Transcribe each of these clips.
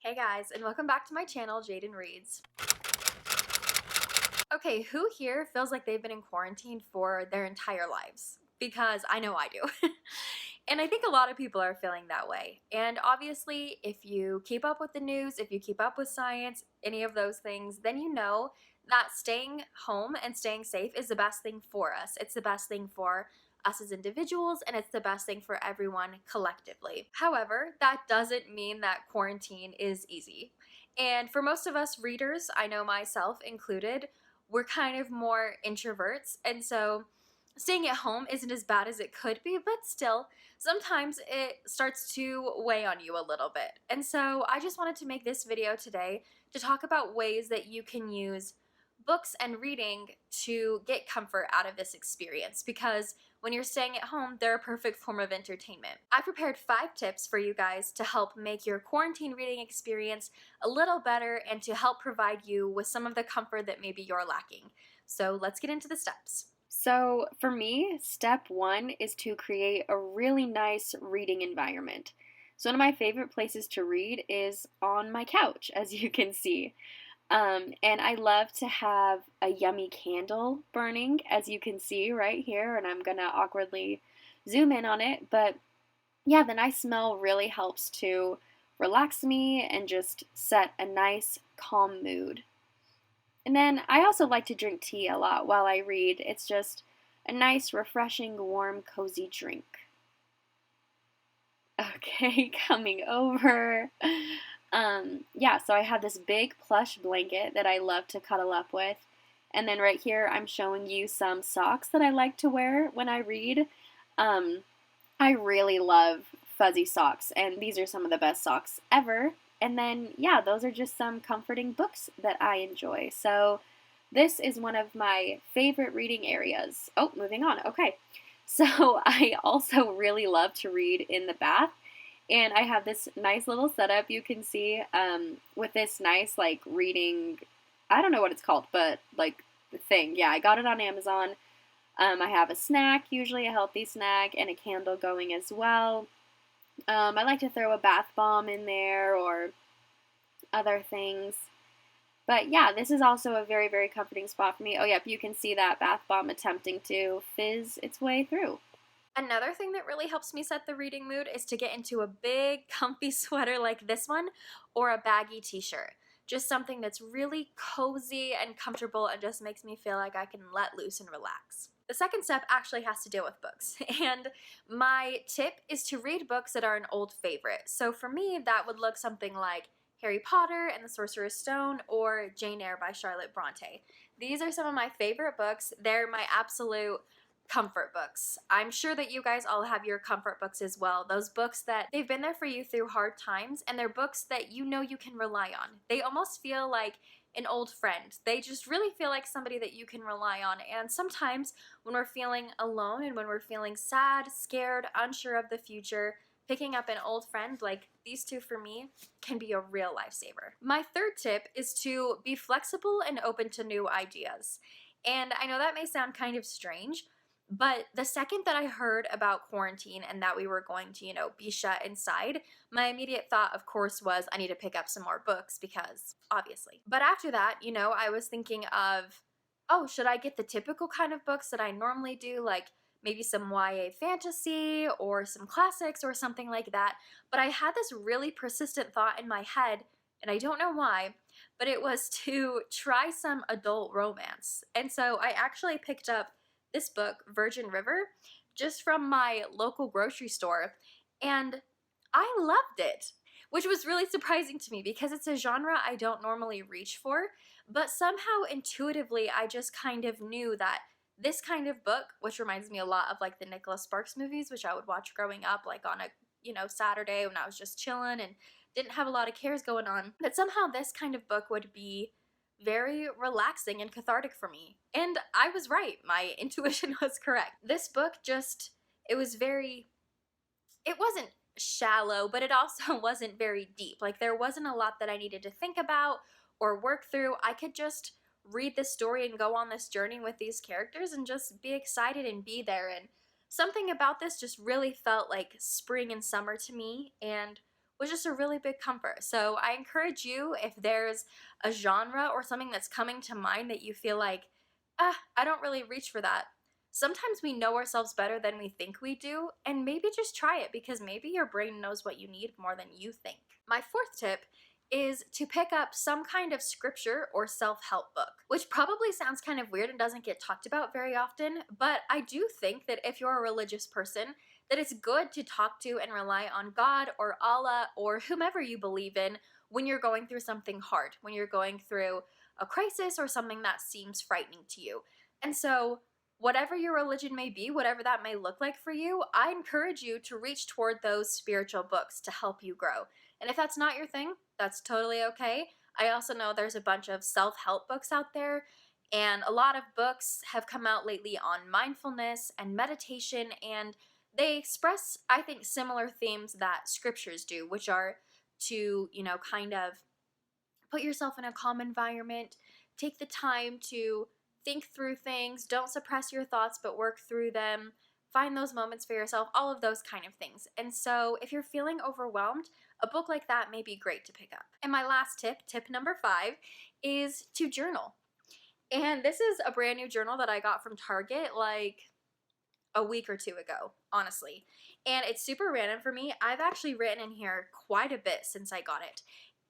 Hey guys, and welcome back to my channel, Jayden.reads. Okay, who here feels like they've been in quarantine for their entire lives? Because I know I do. And I think a lot of people are feeling that way. And obviously, if you keep up with the news, if you keep up with science, any of those things, then you know that staying home and staying safe is the best thing for us. It's the best thing for us as individuals, and it's the best thing for everyone collectively. However, that doesn't mean that quarantine is easy. And for most of us readers, I know myself included, we're kind of more introverts, and so staying at home isn't as bad as it could be, but still, sometimes it starts to weigh on you a little bit. And so I just wanted to make this video today to talk about ways that you can use books and reading to get comfort out of this experience, because when you're staying at home, they're a perfect form of entertainment. I prepared 5 tips for you guys to help make your quarantine reading experience a little better and to help provide you with some of the comfort that maybe you're lacking. So let's get into the steps. So for me, step 1 is to create a really nice reading environment. So one of my favorite places to read is on my couch, as you can see. And I love to have a yummy candle burning, as you can see right here, and I'm gonna awkwardly zoom in on it. But yeah, the nice smell really helps to relax me and just set a nice, calm mood. And then I also like to drink tea a lot while I read. It's just a nice, refreshing, warm, cozy drink. Okay, coming over. Yeah, so I have this big plush blanket that I love to cuddle up with. And then right here, I'm showing you some socks that I like to wear when I read. I really love fuzzy socks, and these are some of the best socks ever. And then, yeah, those are just some comforting books that I enjoy. So this is one of my favorite reading areas. Oh, moving on. Okay. So I also really love to read in the bath. And I have this nice little setup you can see with this nice, like, reading, I don't know what it's called, but, like, the thing. Yeah, I got it on Amazon. I have a snack, usually a healthy snack, and a candle going as well. I like to throw a bath bomb in there or other things. But yeah, this is also a very, very comforting spot for me. Oh, yep, you can see that bath bomb attempting to fizz its way through. Another thing that really helps me set the reading mood is to get into a big, comfy sweater like this one or a baggy t-shirt. Just something that's really cozy and comfortable and just makes me feel like I can let loose and relax. The second step actually has to deal with books, and my tip is to read books that are an old favorite. So for me, that would look something like Harry Potter and the Sorcerer's Stone or Jane Eyre by Charlotte Bronte. These are some of my favorite books. They're my absolute comfort books. I'm sure that you guys all have your comfort books as well. Those books that they've been there for you through hard times, and they're books that you know you can rely on. They almost feel like an old friend. They just really feel like somebody that you can rely on. And sometimes when we're feeling alone and when we're feeling sad, scared, unsure of the future, picking up an old friend like these two for me can be a real lifesaver. My third tip is to be flexible and open to new ideas. And I know that may sound kind of strange, but the second that I heard about quarantine and that we were going to, be shut inside, my immediate thought, of course, was I need to pick up some more books because obviously. But after that, I was thinking of, oh, should I get the typical kind of books that I normally do, like maybe some YA fantasy or some classics or something like that? But I had this really persistent thought in my head, and I don't know why, but it was to try some adult romance. And so I actually picked up this book, Virgin River, just from my local grocery store, and I loved it, which was really surprising to me because it's a genre I don't normally reach for, but somehow intuitively I just kind of knew that this kind of book, which reminds me a lot of like the Nicholas Sparks movies, which I would watch growing up, like on a Saturday when I was just chilling and didn't have a lot of cares going on, that somehow this kind of book would be very relaxing and cathartic for me. And I was right. My intuition was correct. This book it wasn't shallow, but it also wasn't very deep. Like, there wasn't a lot that I needed to think about or work through. I could just read this story and go on this journey with these characters and just be excited and be there. And something about this just really felt like spring and summer to me and was just a really big comfort. So I encourage you, if there's a genre or something that's coming to mind that you feel like, I don't really reach for that. Sometimes we know ourselves better than we think we do, and maybe just try it because maybe your brain knows what you need more than you think. My fourth tip is to pick up some kind of scripture or self-help book, which probably sounds kind of weird and doesn't get talked about very often, but I do think that if you're a religious person, that it's good to talk to and rely on God or Allah or whomever you believe in when you're going through something hard, when you're going through a crisis or something that seems frightening to you. And so whatever your religion may be, whatever that may look like for you, I encourage you to reach toward those spiritual books to help you grow. And if that's not your thing, that's totally okay. I also know there's a bunch of self-help books out there, and a lot of books have come out lately on mindfulness and meditation, and they express, I think, similar themes that scriptures do, which are to, kind of put yourself in a calm environment, take the time to think through things, don't suppress your thoughts but work through them, find those moments for yourself, all of those kind of things. And so if you're feeling overwhelmed, a book like that may be great to pick up. And my last tip number 5, is to journal. And this is a brand new journal that I got from Target like a week or two ago, honestly. And it's super random for me. I've actually written in here quite a bit since I got it.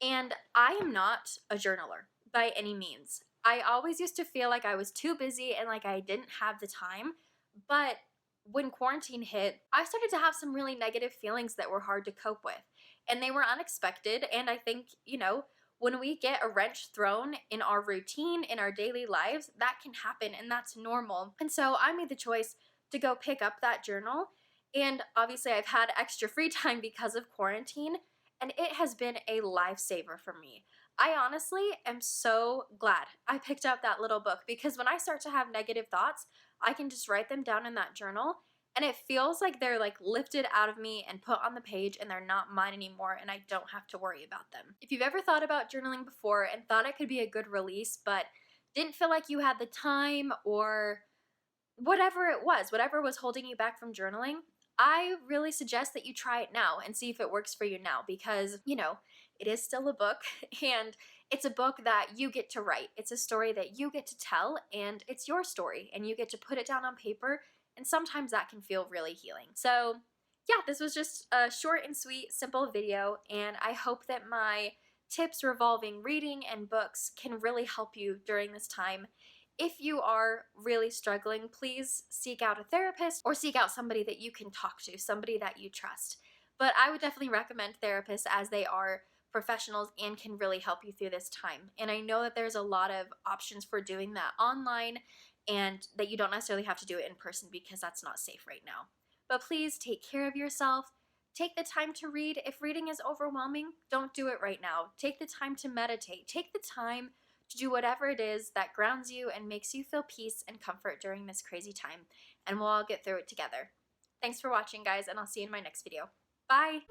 And I am not a journaler by any means. I always used to feel like I was too busy and like I didn't have the time. But when quarantine hit, I started to have some really negative feelings that were hard to cope with. And they were unexpected. And I think, when we get a wrench thrown in our routine, in our daily lives, that can happen and that's normal. And so I made the choice to go pick up that journal. And obviously I've had extra free time because of quarantine, and it has been a lifesaver for me. I honestly am so glad I picked up that little book, because when I start to have negative thoughts, I can just write them down in that journal, and it feels like they're like lifted out of me and put on the page and they're not mine anymore, and I don't have to worry about them. If you've ever thought about journaling before and thought it could be a good release but didn't feel like you had the time, or whatever it was, whatever was holding you back from journaling, I really suggest that you try it now and see if it works for you now, because, it is still a book, and it's a book that you get to write. It's a story that you get to tell, and it's your story, and you get to put it down on paper, and sometimes that can feel really healing. So yeah, this was just a short and sweet, simple video, and I hope that my tips revolving reading and books can really help you during this time. If you are really struggling, please seek out a therapist or seek out somebody that you can talk to, somebody that you trust. But I would definitely recommend therapists, as they are professionals and can really help you through this time. And I know that there's a lot of options for doing that online, and that you don't necessarily have to do it in person because that's not safe right now. But please take care of yourself. Take the time to read. If reading is overwhelming, don't do it right now. Take the time to meditate. Take the time to do whatever it is that grounds you and makes you feel peace and comfort during this crazy time. And we'll all get through it together. Thanks for watching, guys, and I'll see you in my next video. Bye!